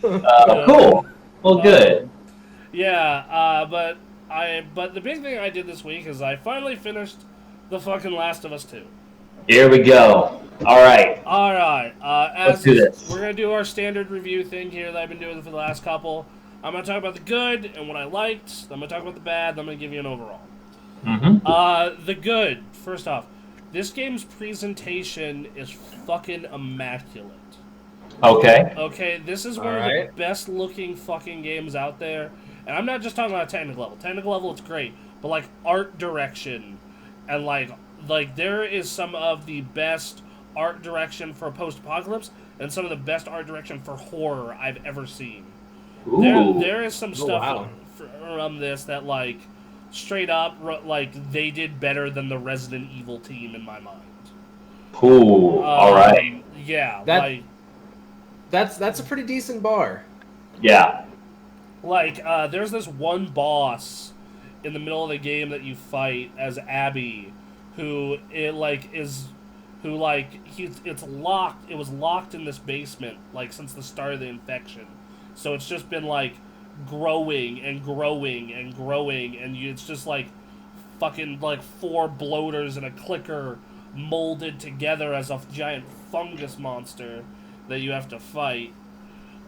Cool. Well, good. But the big thing I did this week is I finally finished the fucking Last of Us 2. Here we go. All right. All right. Let's do We're this. gonna do our standard review thing here that I've been doing for the last couple. I'm gonna talk about the good and what I liked. I'm gonna talk about the bad. And I'm gonna give you an overall. Mm-hmm. The good. First off, this game's presentation is fucking immaculate. Okay. Okay, this is All one of the right. best looking fucking games out there. And I'm not just talking about technical level. Technical level, it's great, but like art direction and like there is some of the best art direction for post-apocalypse and some of the best art direction for horror I've ever seen. Ooh. There is some Oh, stuff wow. from this that like straight up like they did better than the Resident Evil team in my mind. Cool. All right. Yeah, That that's a pretty decent bar. Yeah. There's this one boss in the middle of the game that you fight as Abby, who it like is, who like he's it's locked. It was locked in this basement like since the start of the infection, so it's just been like growing and growing and growing, and it's just like fucking like four bloaters and a clicker molded together as a giant fungus monster that you have to fight,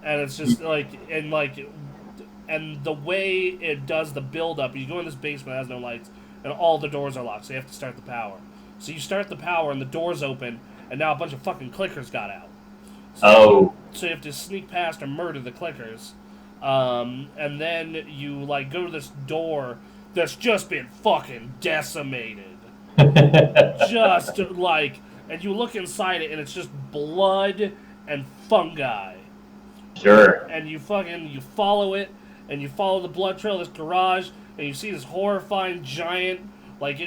and it's just and the way it does the build up, you go in this basement that has no lights, and all the doors are locked, so you have to start the power. So you start the power, and the doors open, and now a bunch of fucking clickers got out. Oh. So you have to sneak past and murder the clickers, and then you like go to this door that's just been fucking decimated. Just like, and you look inside it, and it's just blood and fungi. Sure. And you follow it, and you follow the blood trail of this garage, and you see this horrifying giant, like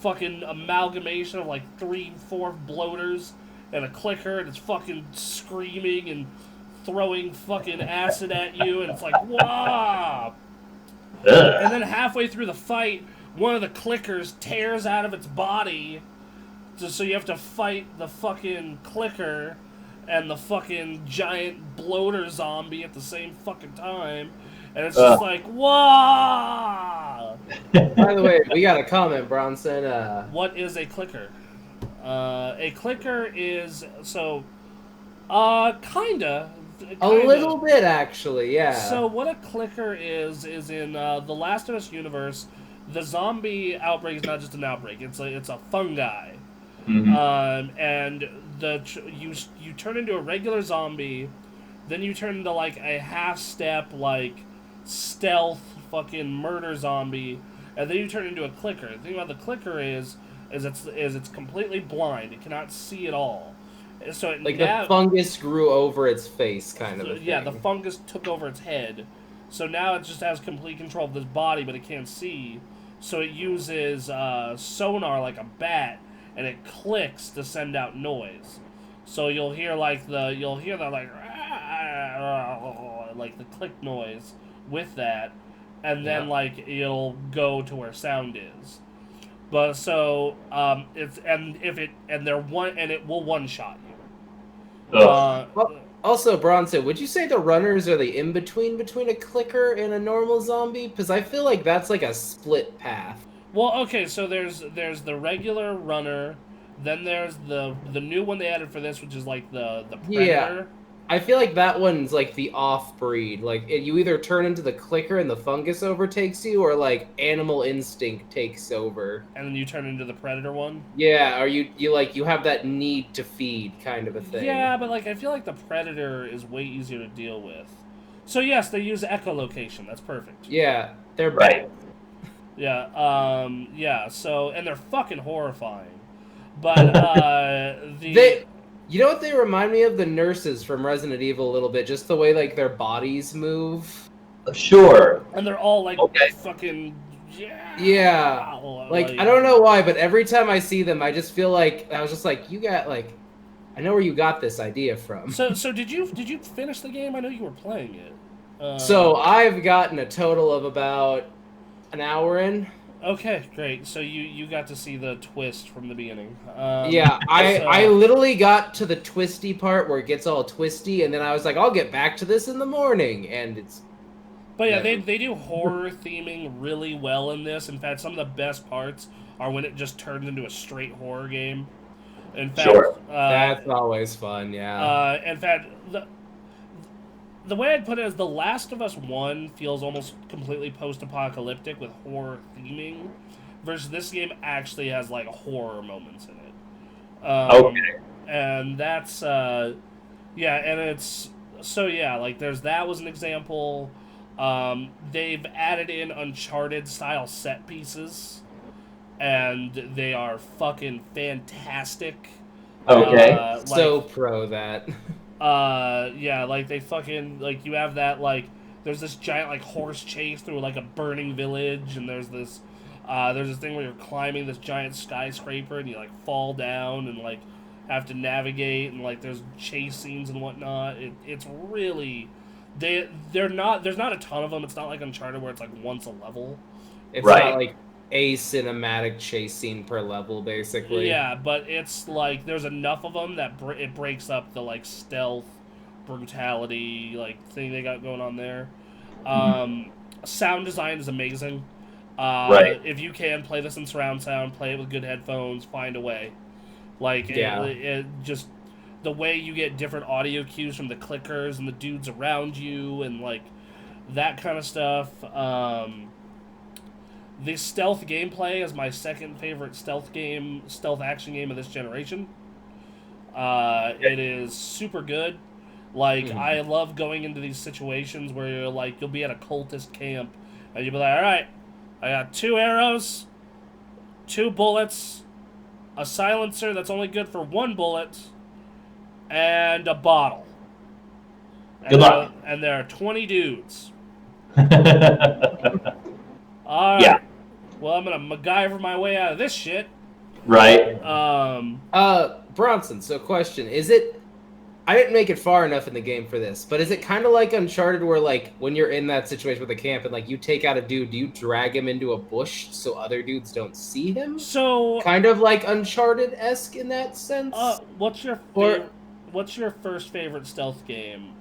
fucking amalgamation of like 3, 4 bloaters and a clicker, and it's fucking screaming and throwing fucking acid at you, and it's like, wow. Ugh. And then halfway through the fight, one of the clickers tears out of its body, so you have to fight the fucking clicker and the fucking giant bloater zombie at the same fucking time. And it's just like, wow! By the way, we got a comment, Bronson. What is a clicker? A clicker is, kinda. A little bit, actually, yeah. So what a clicker is in the Last of Us universe, the zombie outbreak is not just an outbreak. It's a fungi, Mm-hmm. and you turn into a regular zombie, then you turn into like a half step like stealth fucking murder zombie, and then you turn into a clicker. The thing about the clicker is it's completely blind. It cannot see at all. So like the fungus grew over its face, kind of. Yeah, the fungus took over its head, so now it just has complete control of this body, but it can't see. So it uses sonar like a bat, and it clicks to send out noise. So you'll hear like the click noise with that, and then like it'll go to where sound is. But so it will one shot you. Also, Bronson, would you say the runners are the in-between between a clicker and a normal zombie? Because I feel like that's like a split path. Well, okay, so there's the regular runner, then there's the new one they added for this, which is like the predator. Yeah. I feel like that one's like the off-breed. Like, you either turn into the clicker and the fungus overtakes you, or like animal instinct takes over. And then you turn into the predator one? Yeah, or you have that need to feed kind of a thing. Yeah, but like I feel like the predator is way easier to deal with. So yes, they use echolocation. That's perfect. Yeah, they're Right. Yeah, so, and they're fucking horrifying. But, you know what they remind me of? The nurses from Resident Evil a little bit, just the way like their bodies move. Sure. And they're all like fucking yeah. Like I don't know why, but every time I see them, I just feel like I was just like, you got like, I know where you got this idea from. So did you finish the game? I know you were playing it. So I've gotten a total of about an hour in. Okay, great. So you got to see the twist from the beginning. Yeah, I literally got to the twisty part where it gets all twisty, and then I was like, I'll get back to this in the morning, and it's. But yeah, never. they do horror theming really well in this. In fact, some of the best parts are when it just turns into a straight horror game. In fact, Sure. That's always fun, yeah. in fact, the way I'd put it is The Last of Us 1 feels almost completely post-apocalyptic with horror theming, versus this game actually has like horror moments in it. Okay. And that's yeah, and it's so yeah, like there's that was an example. They've added in Uncharted style set pieces, and they are fucking fantastic. Okay. So pro that. Yeah, like they fucking like you have that like there's this giant like horse chase through like a burning village, and there's this thing where you're climbing this giant skyscraper and you like fall down and like have to navigate, and like there's chase scenes and whatnot. It's really they're not there's not a ton of them. It's not like Uncharted where it's like once a level. It's Right. not like a cinematic chase scene per level, basically. Yeah, but it's like there's enough of them that it breaks up the like stealth, brutality like thing they got going on there. Sound design is amazing. Right. If you can play this in surround sound, play it with good headphones, find a way. Like Yeah. it just the way you get different audio cues from the clickers and the dudes around you and like that kind of stuff. The stealth gameplay is my second favorite stealth action game of this generation. It is super good. Like I love going into these situations where you're like you'll be at a cultist camp and you'll be like, all right, I got 2 arrows, 2 bullets, a silencer that's only good for 1 bullet, and a bottle. And Good luck. There are 20 dudes. Right. All right. Yeah. Well, I'm gonna MacGyver my way out of this shit. Bronson, so question, is it I didn't make it far enough in the game for this, but is it kind of like Uncharted where like when you're in that situation with the camp and like you take out a dude, do you drag him into a bush so other dudes don't see him? So kind of like Uncharted-esque in that sense? what's your first favorite stealth game?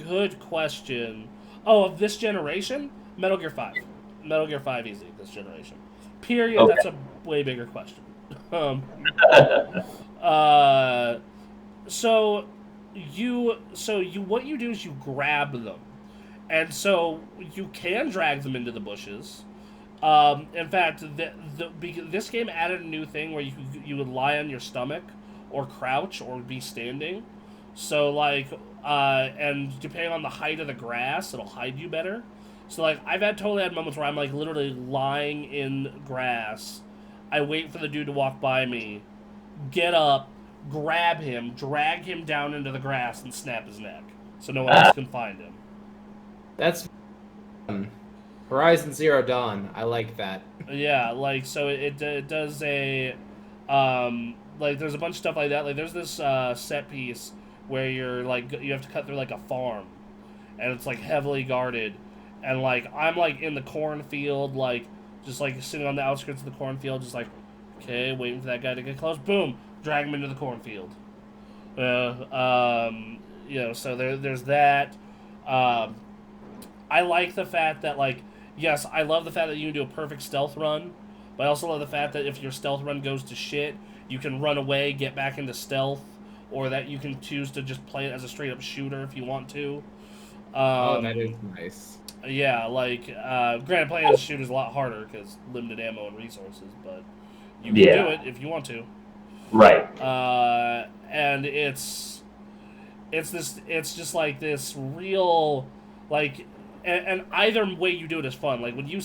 Good question. Oh, of this generation? Metal Gear 5. Metal Gear 5 easy this generation. Period. Okay. That's a way bigger question. So what you do is you grab them, and so you can drag them into the bushes. In fact, this game added a new thing where you would lie on your stomach or crouch or be standing. So like, and depending on the height of the grass, it'll hide you better. So like, I've totally had moments where I'm like literally lying in grass. I wait for the dude to walk by me, get up, grab him, drag him down into the grass, and snap his neck so no one else can find him. That's Horizon Zero Dawn. I like that. Yeah, like so it does a like there's a bunch of stuff like that. Like there's this set piece where you're like you have to cut through like a farm, and it's like heavily guarded, and like I'm like in the cornfield, like just like sitting on the outskirts of the cornfield, just like okay, waiting for that guy to get close. Boom, drag him into the cornfield. You know, so there's that. I like the fact that like yes, I love the fact that you can do a perfect stealth run, but I also love the fact that if your stealth run goes to shit, you can run away, get back into stealth, or that you can choose to just play it as a straight up shooter if you want to. That is nice. Yeah, like granted, playing as a shooter is a lot harder because limited ammo and resources, but you can do it if you want to. Right. And it's just like this real like. And either way you do it is fun. Like when you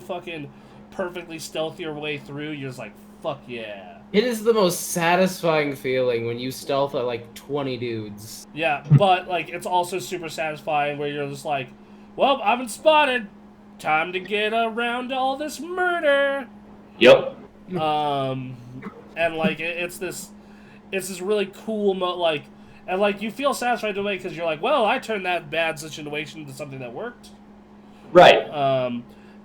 fucking perfectly stealth your way through, you're just like, fuck yeah. It is the most satisfying feeling when you stealth at like 20 dudes. Yeah, but like it's also super satisfying where you're just like, well, I've been spotted. Time to get around to all this murder. Yep. And like it's this really cool like. And, like, you feel satisfied in a way because you're like, well, I turned that bad situation into something that worked. Right.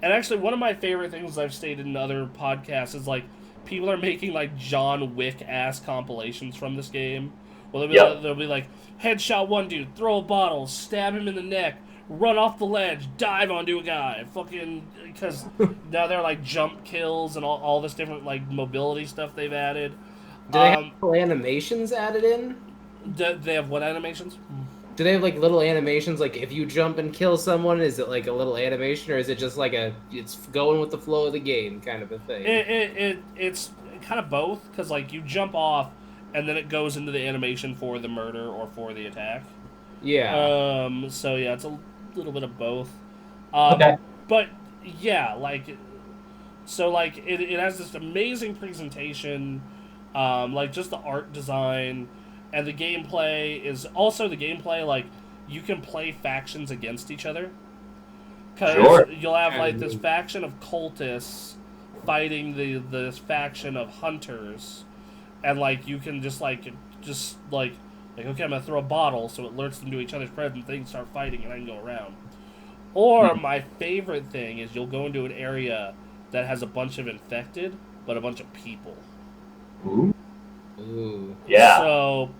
And actually, one of my favorite things I've stated in other podcasts is like people are making like John Wick ass compilations from this game. Well, they'll be like headshot one dude, throw a bottle, stab him in the neck, run off the ledge, dive onto a guy, fucking because now they're like jump kills and all this different like mobility stuff they've added. Do they have little animations added in? They have what animations? Do they have like little animations? Like if you jump and kill someone, is it like a little animation, or is it just like it's going with the flow of the game kind of a thing? It's kind of both because like you jump off and then it goes into the animation for the murder or for the attack. Yeah. So yeah, it's a little bit of both. Okay. But yeah, like so like it has this amazing presentation, like just the art design. And the gameplay is also the gameplay, like, you can play factions against each other. Because you'll have, like, this faction of cultists fighting this faction of hunters. And, like, you can just, okay, I'm going to throw a bottle so it alerts them to each other's presence. They can start fighting and I can go around. Or, my favorite thing is you'll go into an area that has a bunch of infected, but a bunch of people. Ooh. Yeah. So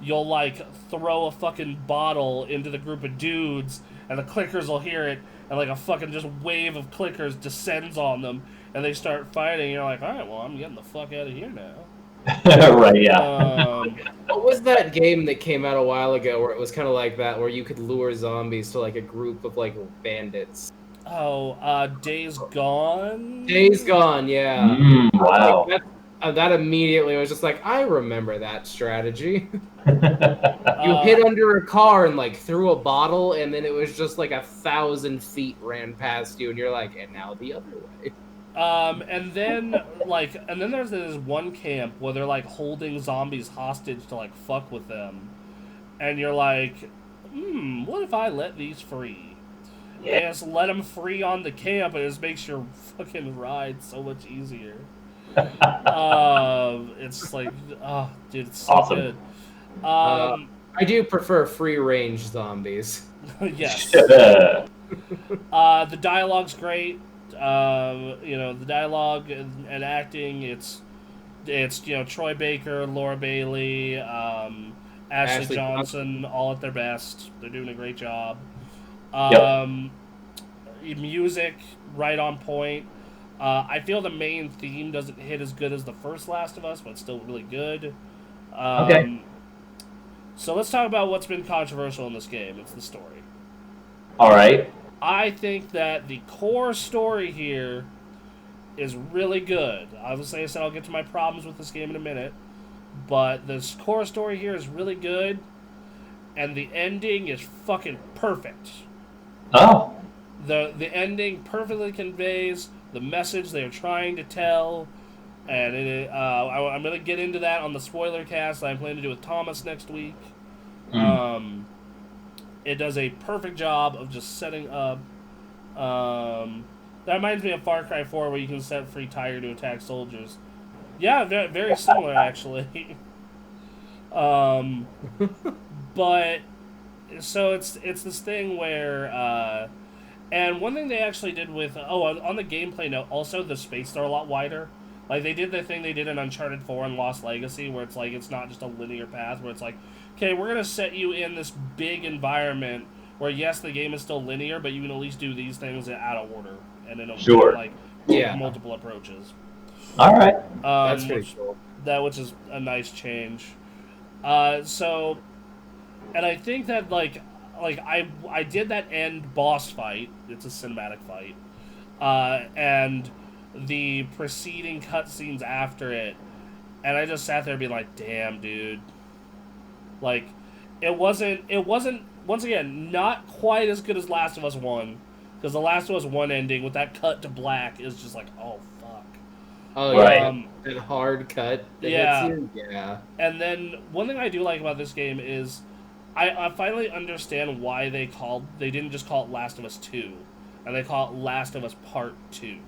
you'll like throw a fucking bottle into the group of dudes, and the clickers will hear it, and like a fucking just wave of clickers descends on them, and they start fighting. And you're like, all right, well, I'm getting the fuck out of here now. Right. Yeah. What was that game that came out a while ago where it was kind of like that, where you could lure zombies to like a group of like bandits? Days Gone. Days Gone, yeah. Wow. Like, that immediately was just like, I remember that strategy. You hid under a car and like threw a bottle, and then it was just like 1,000 feet ran past you, and you're like, and now the other way. And then there's this one camp where they're like holding zombies hostage to like fuck with them, and you're like, what if I let these free? Yeah. And just let them free on the camp, and it just makes your fucking ride so much easier. It's like, dude, it's so awesome. good. I do prefer free range zombies. Yes. The dialogue's great. The dialogue and acting, it's Troy Baker, Laura Bailey, Ashley Johnson, all at their best. They're doing a great job. Music, right on point. I feel the main theme doesn't hit as good as the first Last of Us, but it's still really good. Okay. So let's talk about what's been controversial in this game. It's the story. All right. I think that the core story here is really good. Obviously, I said I'll get to my problems with this game in a minute, but this core story here is really good, and the ending is fucking perfect. Oh. The ending perfectly conveys the message they're trying to tell, and I'm going to get into that on the spoiler cast I'm planning to do with Thomas next week. It does a perfect job of just setting up. That reminds me of Far Cry 4, where you can set free Tiger to attack soldiers. Yeah, very similar, actually. But so it's this thing where. And one thing they actually did with... on the gameplay note, also the spaces are a lot wider. Like, they did the thing they did in Uncharted 4 and Lost Legacy, where it's like, it's not just a linear path, where it's like, okay, we're going to set you in this big environment where, yes, the game is still linear, but you can at least do these things out of order. And in multiple approaches. All right. That's pretty cool. Which is a nice change. And I think that, I did that end boss fight. It's a cinematic fight. And the preceding cutscenes after it. And I just sat there being like, damn, dude. Like, it wasn't, once again, not quite as good as Last of Us 1. Because the Last of Us 1 ending with that cut to black is just like, oh, fuck. Oh, yeah. That hard cut. Yeah. Yeah. And then, one thing I do like about this game is I finally understand why they didn't just call it Last of Us 2, and they call it Last of Us Part 2.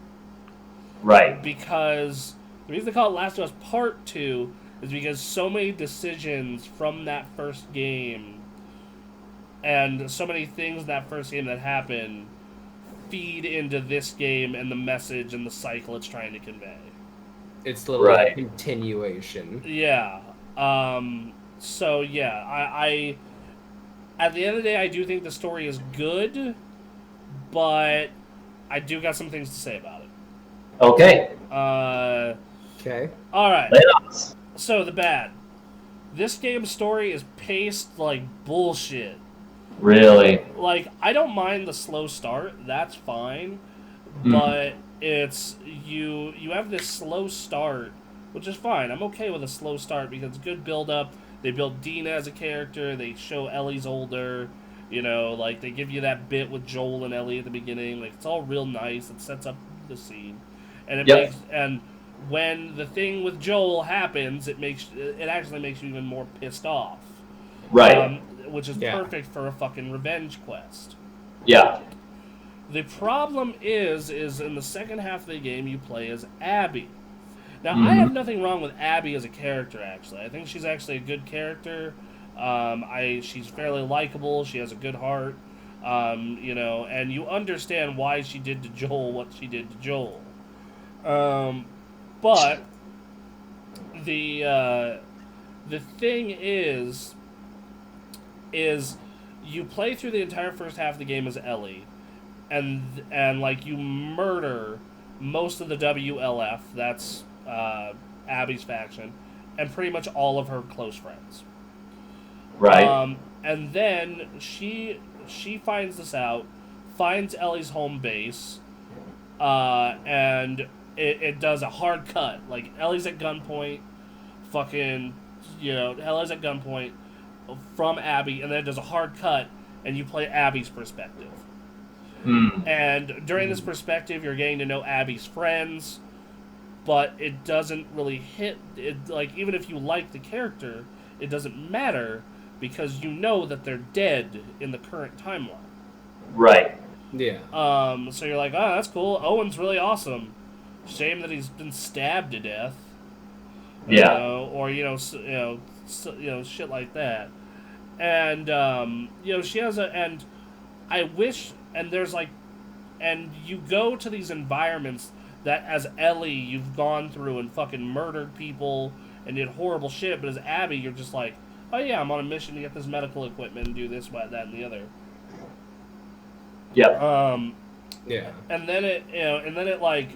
Right. Because the reason they call it Last of Us Part 2 is because so many decisions from that first game and so many things in that first game that happened feed into this game and the message and the cycle it's trying to convey. It's literally Right. a continuation. Yeah. So yeah, I at the end of the day, I do think the story is good, but I do got some things to say about it. Okay. Okay. All right. Lay it on us. So the bad. This game's story is paced like bullshit. Really? Like, I don't mind the slow start. That's fine. Mm. But it's you have this slow start, which is fine. I'm okay with a slow start because it's good build up. They build Dina as a character. They show Ellie's older. You know, like they give you that bit with Joel and Ellie at the beginning. Like it's all real nice. It sets up the scene, and it Yep. makes and when the thing with Joel happens, it actually makes you even more pissed off. Right. Which is Yeah. perfect for a fucking revenge quest. Yeah. The problem is in the second half of the game you play as Abby. Now, Mhm. I have nothing wrong with Abby as a character, actually. I think she's actually a good character. She's fairly likable. She has a good heart. You know, and you understand why she did to Joel what she did to Joel. But the thing is you play through the entire first half of the game as Ellie, and like you murder most of the WLF. That's Abby's faction, and pretty much all of her close friends. Right. And then she finds this out, finds Ellie's home base, and it does a hard cut. Like Ellie's at gunpoint, fucking, you know, Ellie's at gunpoint from Abby, and then it does a hard cut, and you play Abby's perspective. Mm. And during this perspective, you're getting to know Abby's friends, but it doesn't really hit. It, like, even if you like the character, it doesn't matter because you know that they're dead in the current timeline. Right. Yeah. So you're like, oh, that's cool. Owen's really awesome. Shame that he's been stabbed to death. Yeah. Or shit like that. And she has and I wish, and there's like, and you go to these environments that as Ellie you've gone through and fucking murdered people and did horrible shit, but as Abby you're just like, oh yeah, I'm on a mission to get this medical equipment and do this, that, and the other. Yep. Yeah. And then it like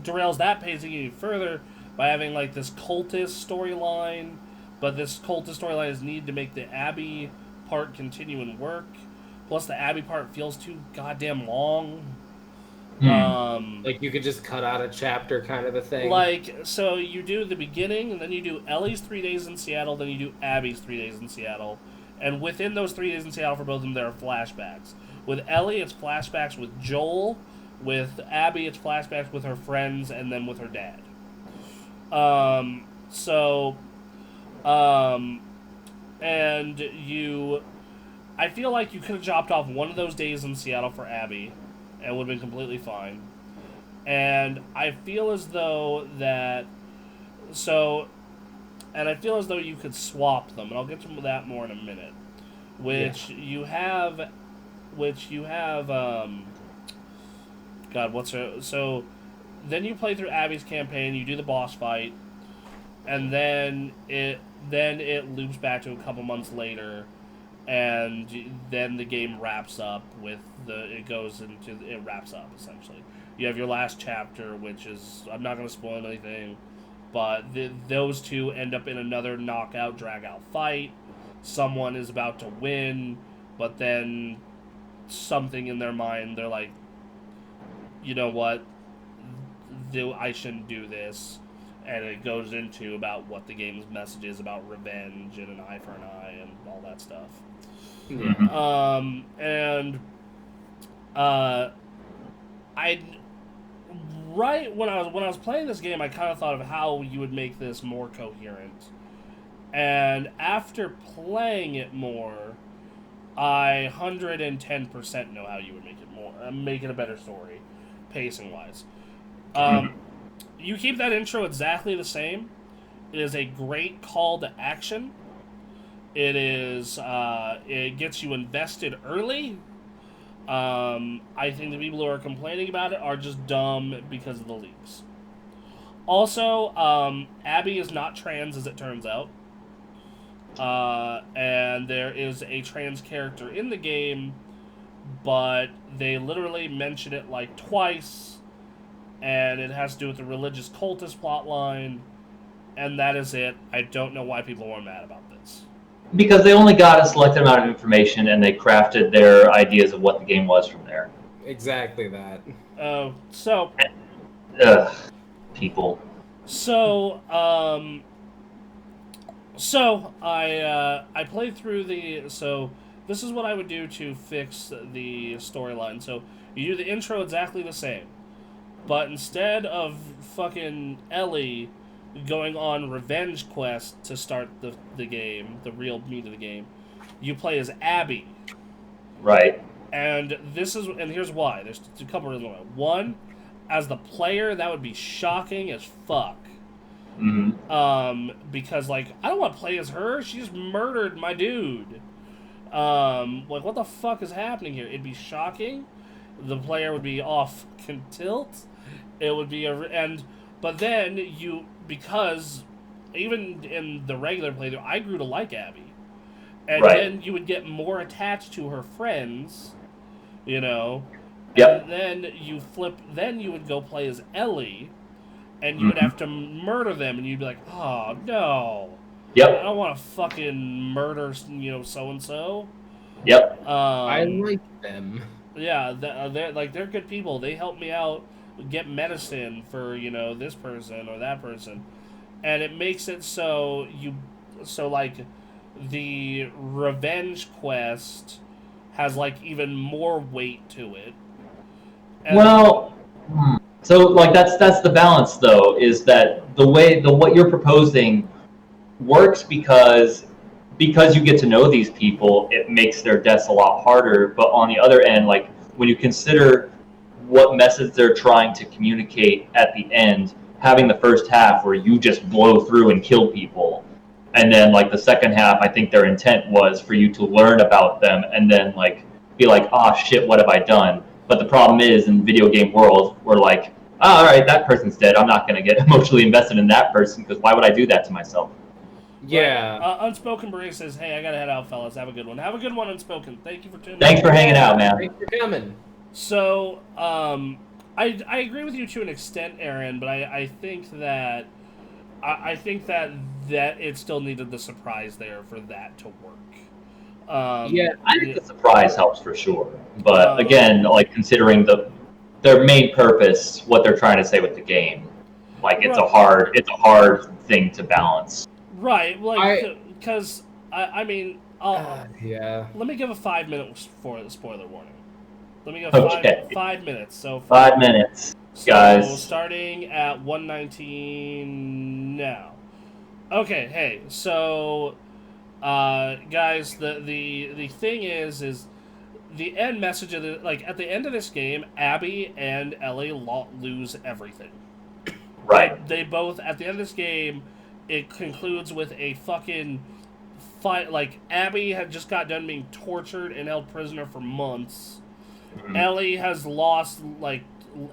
derails that pacing even further by having like this cultist storyline, but this cultist storyline is needed to make the Abby part continue and work. Plus, the Abby part feels too goddamn long. Like you could just cut out a chapter, kind of a thing. Like, so you do the beginning, and then you do Ellie's 3 days in Seattle, then you do Abby's 3 days in Seattle, and within those 3 days in Seattle for both of them, there are flashbacks. With Ellie, it's flashbacks with Joel. With Abby, it's flashbacks with her friends, and then with her dad. And you... I feel like you could have chopped off one of those days in Seattle for Abby, and it would have been completely fine. And I feel as though that... And I feel as though you could swap them, and I'll get to that more in a minute. You have... God, what's her... So, then you play through Abby's campaign, you do the boss fight, and then it loops back to a couple months later, and then the game wraps up with it wraps up, essentially. You have your last chapter, which is... I'm not going to spoil anything, but those two end up in another knockout, drag-out fight. Someone is about to win, but then something in their mind, they're like, you know what, I shouldn't do this, and it goes into about what the game's message is about revenge and an eye for an eye and all that stuff. Mhm. Right when I was playing this game, I kind of thought of how you would make this more coherent, and after playing it more, I 110% know how you would make it more, make it a better story, pacing wise. You keep that intro exactly the same. It is a great call to action. It is it gets you invested early. I think the people who are complaining about it are just dumb because of the leaks. Also, Abby is not trans, as it turns out. And there is a trans character in the game, but they literally mention it like twice, and it has to do with the religious cultist plotline, and that is it. I don't know why people are mad about this. Because they only got a selected amount of information and they crafted their ideas of what the game was from there. Exactly that. So Ugh, people. So I played through the. So this is what I would do to fix the storyline. So you do the intro exactly the same, but instead of fucking Ellie going on revenge quest to start the game, the real meat of the game, you play as Abby. Right. And here's why. There's a couple reasons why. One, as the player, that would be shocking as fuck. Mm-hmm. Because like I don't want to play as her. She just murdered my dude. Like what the fuck is happening here? It'd be shocking. The player would be off tilt. It would be but then because even in the regular playthrough, I grew to like Abby, and Right. then you would get more attached to her friends, you know. Yep. And then then you would go play as Ellie, and you would have to murder them, and you'd be like, oh no. I Yep. don't want to fucking murder, so and so. Yep. I like them. Yeah, they're good people. They help me out get medicine for this person or that person, and it makes it so like the revenge quest has like even more weight to it. And Well, so like that's the balance though, is that what you're proposing works because you get to know these people, it makes their deaths a lot harder. But on the other end, like when you consider what message they're trying to communicate at the end, having the first half where you just blow through and kill people, and then like the second half, I think their intent was for you to learn about them and then like be like, oh shit, what have I done? But the problem is in video game world, we're like, oh, all right, that person's dead. I'm not going to get emotionally invested in that person because why would I do that to myself? Yeah. Unspoken Marie says, "Hey, I gotta head out, fellas. Have a good one. Have a good one, Unspoken. Thank you for tuning in. Thanks for hanging out, man. Thanks for coming. So, I agree with you to an extent, Aaron, but I think that that it still needed the surprise there for that to work. Yeah, I think the surprise helps for sure. But again, like considering their main purpose, what they're trying to say with the game, like it's a hard thing to balance. Right, like because I mean, yeah. let me give a 5-minute spoiler warning. Let me give Okay. 5 minutes. So 5 minutes, guys. So starting at 1:19 now. Okay, hey, so guys, the thing is the end message of at the end of this game, Abby and Ellie lose everything. Right. They both at the end of this game, it concludes with a fucking fight. Like Abby had just got done being tortured and held prisoner for months. Mm-hmm.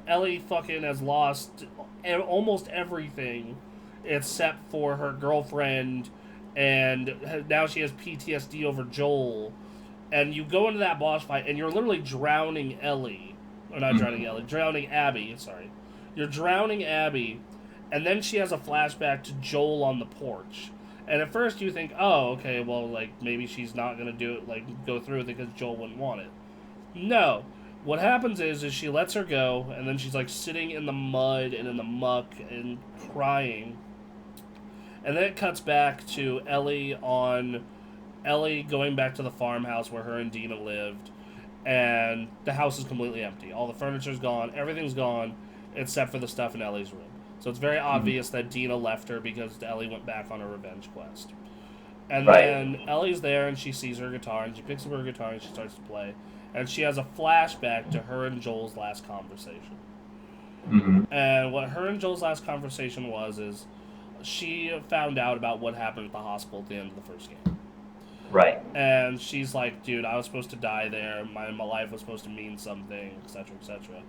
Ellie fucking has lost almost everything except for her girlfriend, and now she has PTSD over Joel. And you go into that boss fight, and you're literally drowning Ellie. Or not drowning Ellie, drowning Abby, sorry. You're drowning Abby, and then she has a flashback to Joel on the porch. And at first you think, oh, okay, well, like, maybe she's not going to do it, like, go through with it because Joel wouldn't want it. No. What happens is she lets her go, and then she's, like, sitting in the mud and in the muck and crying. And then it cuts back to Ellie going back to the farmhouse where her and Dina lived, and the house is completely empty. All the furniture's gone, everything's gone, except for the stuff in Ellie's room. So it's very obvious that Dina left her because Ellie went back on a revenge quest. And then Ellie's there, and she sees her guitar, and she picks up her guitar, and she starts to play. And she has a flashback to her and Joel's last conversation. Mm-hmm. And what her and Joel's last conversation was is she found out about what happened at the hospital at the end of the first game. Right. And she's like, dude, I was supposed to die there. My life was supposed to mean something, etc., etc.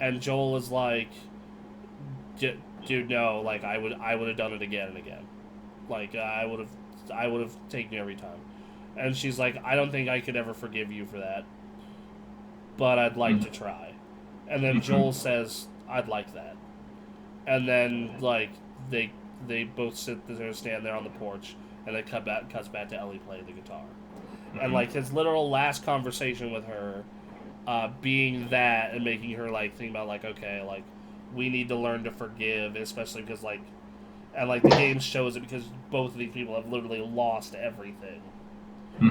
And Joel is like, dude, no, like I would have done it again and again. Like I would have taken you every time. And she's like, I don't think I could ever forgive you for that, but I'd like to try. And then Joel says, I'd like that. And then like they both stand there on the porch, and then cuts back to Ellie playing the guitar. And like his literal last conversation with her, being that and making her like think about like, okay, like we need to learn to forgive, especially because like, and like the game shows it because both of these people have literally lost everything.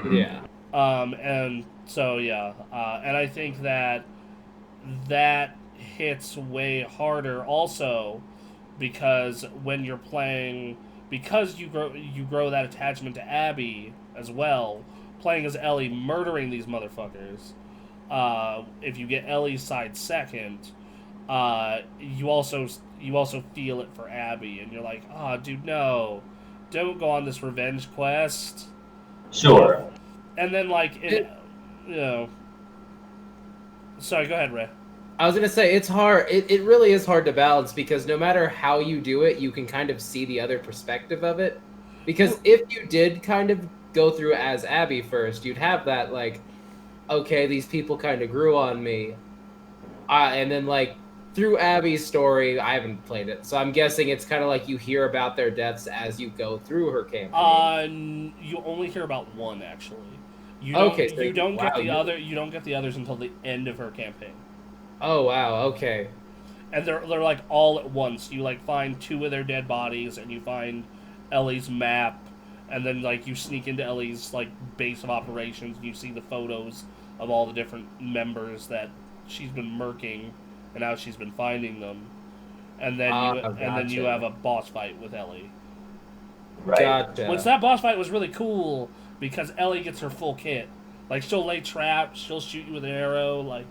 Yeah. And so yeah, and I think that hits way harder also because when you're playing, because you grow that attachment to Abby as well, playing as Ellie murdering these motherfuckers. If you get Ellie's side second, you also feel it for Abby, and you're like, oh, dude, no, don't go on this revenge quest. Sure. And then like sorry, go ahead, Ray. I was gonna say it's hard. It really is hard to balance because no matter how you do it, you can kind of see the other perspective of it. Because if you did kind of go through as Abby first, you'd have that like, okay, these people kind of grew on me, and then like through Abby's story, I haven't played it, so I'm guessing it's kind of like you hear about their deaths as you go through her campaign. You only hear about one actually. You don't get the others until the end of her campaign. Oh wow, okay. And they're like all at once. You like find two of their dead bodies, and you find Ellie's map, and then like you sneak into Ellie's like base of operations, and you see the photos of all the different members that she's been murking, and how she's been finding them. And then you have a boss fight with Ellie. Right. Gotcha. Which that boss fight was really cool because Ellie gets her full kit. Like she'll lay traps, she'll shoot you with an arrow, like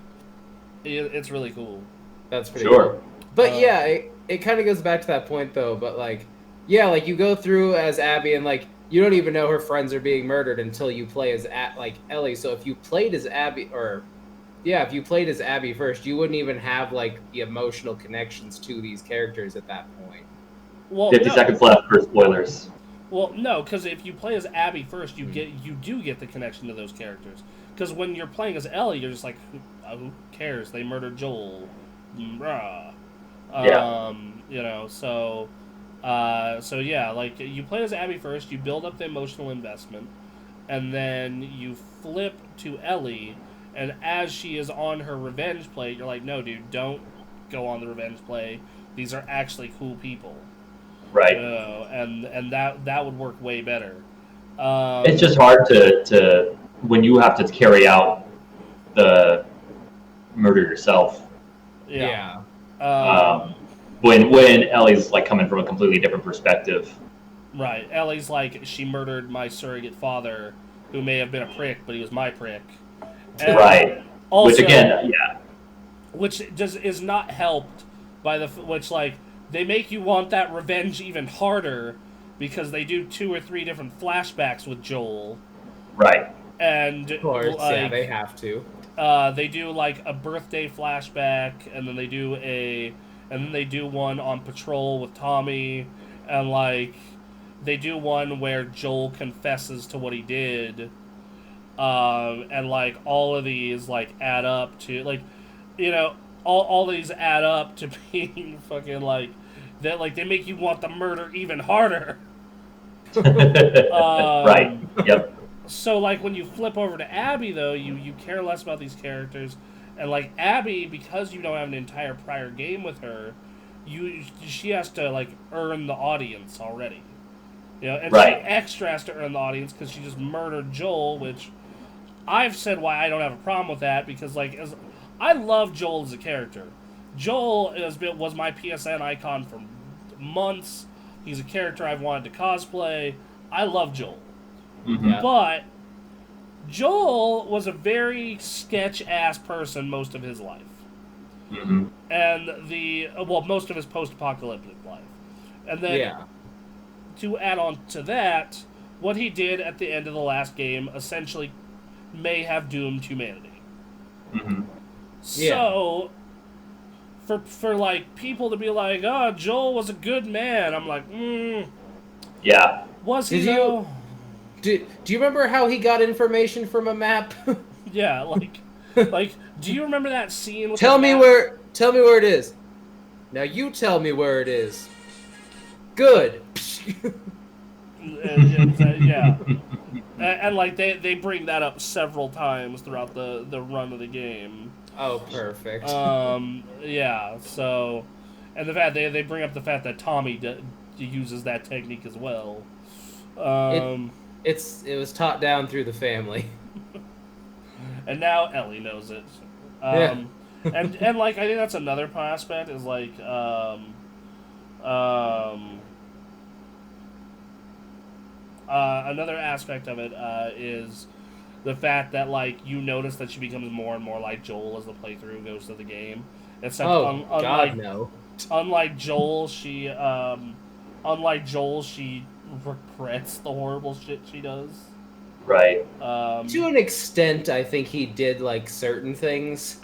it's really cool. That's pretty cool. But yeah, it kind of goes back to that point though. But like, yeah, like you go through as Abby and like you don't even know her friends are being murdered until you play as like Ellie. So if you played as Abby, if you played as Abby first, you wouldn't even have like the emotional connections to these characters at that point. Well, 50 seconds left for spoilers. Well, no, because if you play as Abby first, you do get the connection to those characters. Because when you're playing as Ellie, you're just like, who cares? They murdered Joel. Bruh. So yeah, like you play as Abby first, you build up the emotional investment, and then you flip to Ellie, and as she is on her revenge play, you're like, no, dude, don't go on the revenge play. These are actually cool people. Right. And that would work way better. It's just hard to when you have to carry out the murder yourself. Yeah. When Ellie's like coming from a completely different perspective. Right. Ellie's like, she murdered my surrogate father, who may have been a prick, but he was my prick. And right. Also, which again, yeah. Which is not helped by which like they make you want that revenge even harder because they do 2 or 3 different flashbacks with Joel. Right. And of course, like, yeah, they have to. They do like a birthday flashback, and then they do one on patrol with Tommy, and like they do one where Joel confesses to what he did, and like all of these like add up to like, all these add up to being fucking like that. Like they make you want the murder even harder. Right. Yep. So, like, when you flip over to Abby, though, you care less about these characters. And, like, Abby, because you don't have an entire prior game with her, she has to, like, earn the audience already. And right. She extra has to earn the audience because she just murdered Joel, which I've said why I don't have a problem with that, because, like, I love Joel as a character. Joel was my PSN icon for months. He's a character I've wanted to cosplay. I love Joel. Mm-hmm. But Joel was a very sketch-ass person most of his life. Mm-hmm. And most of his post-apocalyptic life. And then to add on to that, what he did at the end of the last game essentially may have doomed humanity. Mm-hmm. So, for like people to be like, "Oh, Joel was a good man," I'm like, Yeah. was he Did though? Do you remember how he got information from a map? Yeah, like, do you remember that scene with Tell the me map? where it is. Now you tell me where it is. Good. Yeah. And like they bring that up several times throughout the run of the game. Oh, perfect. Yeah. So, and the fact they bring up the fact that Tommy uses that technique as well. It was taught down through the family. And now Ellie knows it. Yeah. And like I think that's another aspect is like another aspect of it is the fact that like you notice that she becomes more and more like Joel as the playthrough goes to the game. Except Oh God, no. unlike Joel, she regrets the horrible shit she does. Right. To an extent, I think he did like certain things.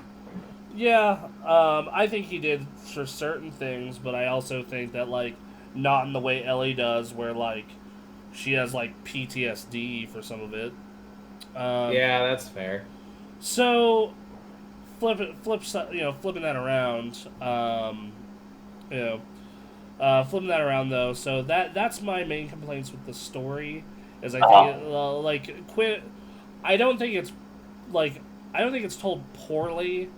Yeah, I think he did for certain things, but I also think that like not in the way Ellie does, where like she has like PTSD for some of it. Yeah, that's fair. So flipping that around. You know, flipping that around though. So that's my main complaints with the story. Is I think like Quinn. I don't think it's told poorly.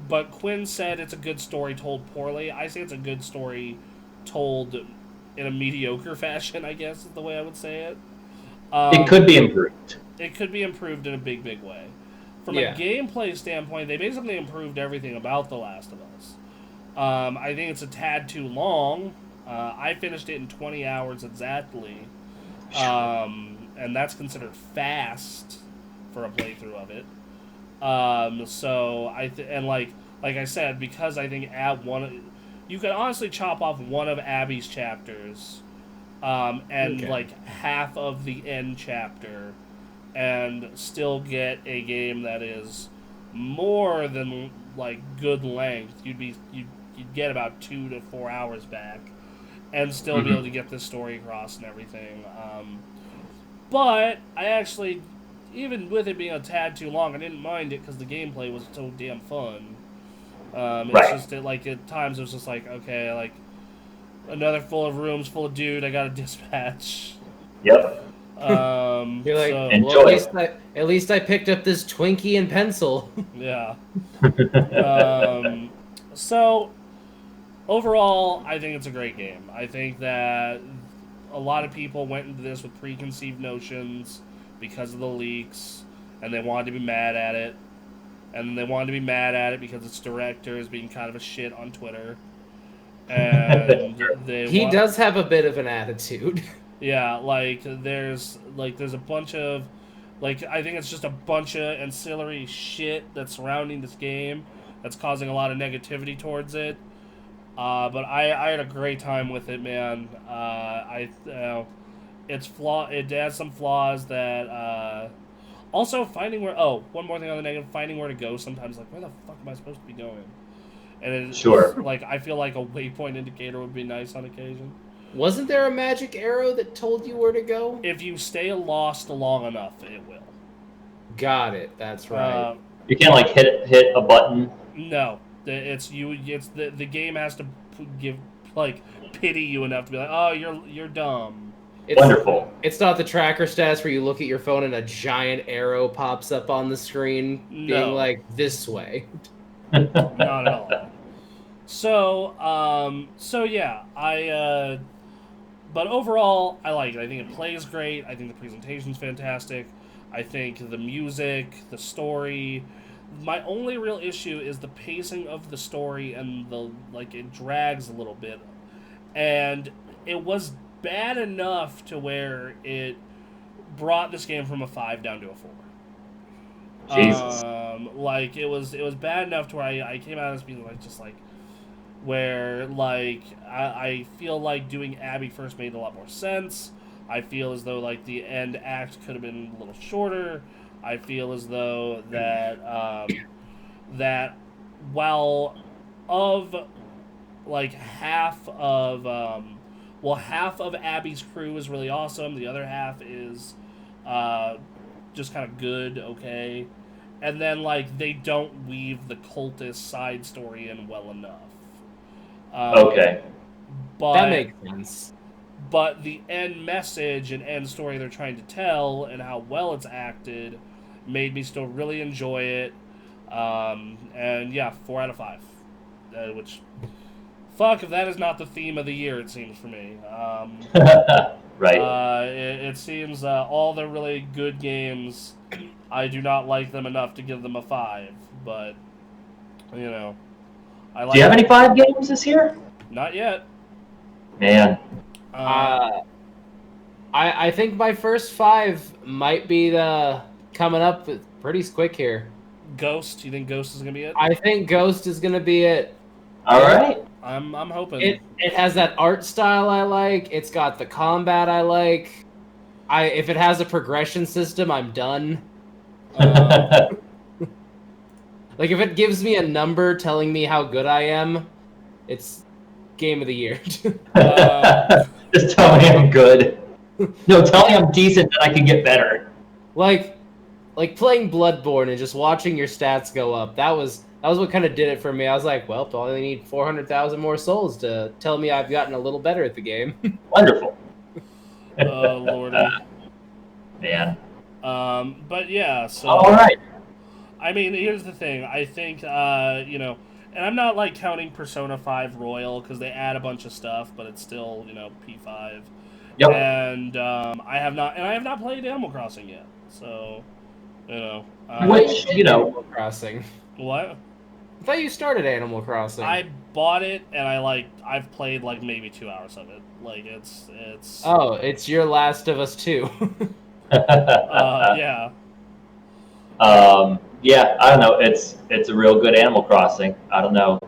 But Quinn said it's a good story told poorly. I say it's a good story told in a mediocre fashion, I guess is the way I would say it. It could be improved. It could be improved in a big, big way. From Yeah. a gameplay standpoint, they basically improved everything about The Last of Us. I think it's a tad too long. I finished it in 20 hours exactly. And that's considered fast for a playthrough of it. So like I said, because I think you could honestly chop off one of Abby's chapters, and Okay. like half of the end chapter, and still get a game that is more than like good length. You'd get about 2 to 4 hours back, and still be able to get this story across and everything. But I actually, even with it being a tad too long, I didn't mind it because the gameplay was so damn fun. It's Right. just that, like, at times it was just like, okay, like another full of rooms full of dude I gotta dispatch. Yep. You're like, So, Enjoy. well, at least I picked up this Twinkie and pencil. yeah. So overall, I think it's a great game. I think that a lot of people went into this with preconceived notions because of the leaks, and they wanted to be mad at it. And they wanted to be mad at it because its director is being kind of a shit on Twitter. And He does have a bit of an attitude. Yeah, like there's a bunch of like I think it's just a bunch of ancillary shit that's surrounding this game that's causing a lot of negativity towards it. But I had a great time with it, man. It has some flaws that also finding where one more thing on the negative, finding where to go sometimes, like where the fuck am I supposed to be going? And it's Sure. like I feel like a waypoint indicator would be nice on occasion. Wasn't there a magic arrow that told you where to go? If you stay lost long enough, it will. Got it. That's right. You can't like hit a button. No, it's you. It's the game has to give like pity you enough to be like, oh, you're dumb. It's, Wonderful. It's not the tracker stats where you look at your phone and a giant arrow pops up on the screen, No. being like this way. Not at all. So yeah, but overall, I like it. I think it plays great. I think the presentation's fantastic. I think the music, the story. My only real issue is the pacing of the story and it drags a little bit. And it was bad enough to where it brought this game from a 5 down to a 4. Jesus. Like it was bad enough to where I came out of this being like just like where like I feel like doing Abby first made a lot more sense. I feel as though like the end act could have been a little shorter. I feel as though that while of like half of half of Abby's crew is really awesome. The other half is just kind of good, okay, and then like they don't weave the cultist side story in well enough. Okay. But That makes sense. But the end message and end story they're trying to tell and how well it's acted made me still really enjoy it. And yeah, 4 out of 5. Which, fuck, if that is not the theme of the year, it seems for me. Right. It seems all the really good games, I do not like them enough to give them a 5. But, you know, I like. Do you have any 5 games this year? Not yet. Man. I think my first 5 might be coming up pretty quick here. Ghost. You think Ghost is gonna be it? I think Ghost is gonna be it. All right. I'm hoping. It has that art style I like. It's got the combat I like. If it has a progression system, I'm done. Like if it gives me a number telling me how good I am, it's game of the year. Just tell me I'm good. No, tell me I'm decent that I can get better. like playing Bloodborne and just watching your stats go up. That was what kind of did it for me. I was like, well, I only need 400,000 more souls to tell me I've gotten a little better at the game. Wonderful. Oh lordy. Man. But yeah. So. All right. I mean, here's the thing. I think and I'm not like counting Persona 5 Royal because they add a bunch of stuff, but it's still P5. Yep. And I have not played Animal Crossing yet, so Which Animal Crossing. What? I thought you started Animal Crossing. I bought it and I've played like maybe 2 hours of it. Like it's. Oh, it's your Last of Us 2. Yeah. Yeah, I don't know. It's a real good Animal Crossing. I don't know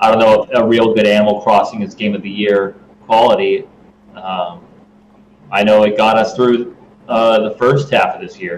if a real good Animal Crossing is Game of the Year quality. I know it got us through the first half of this year.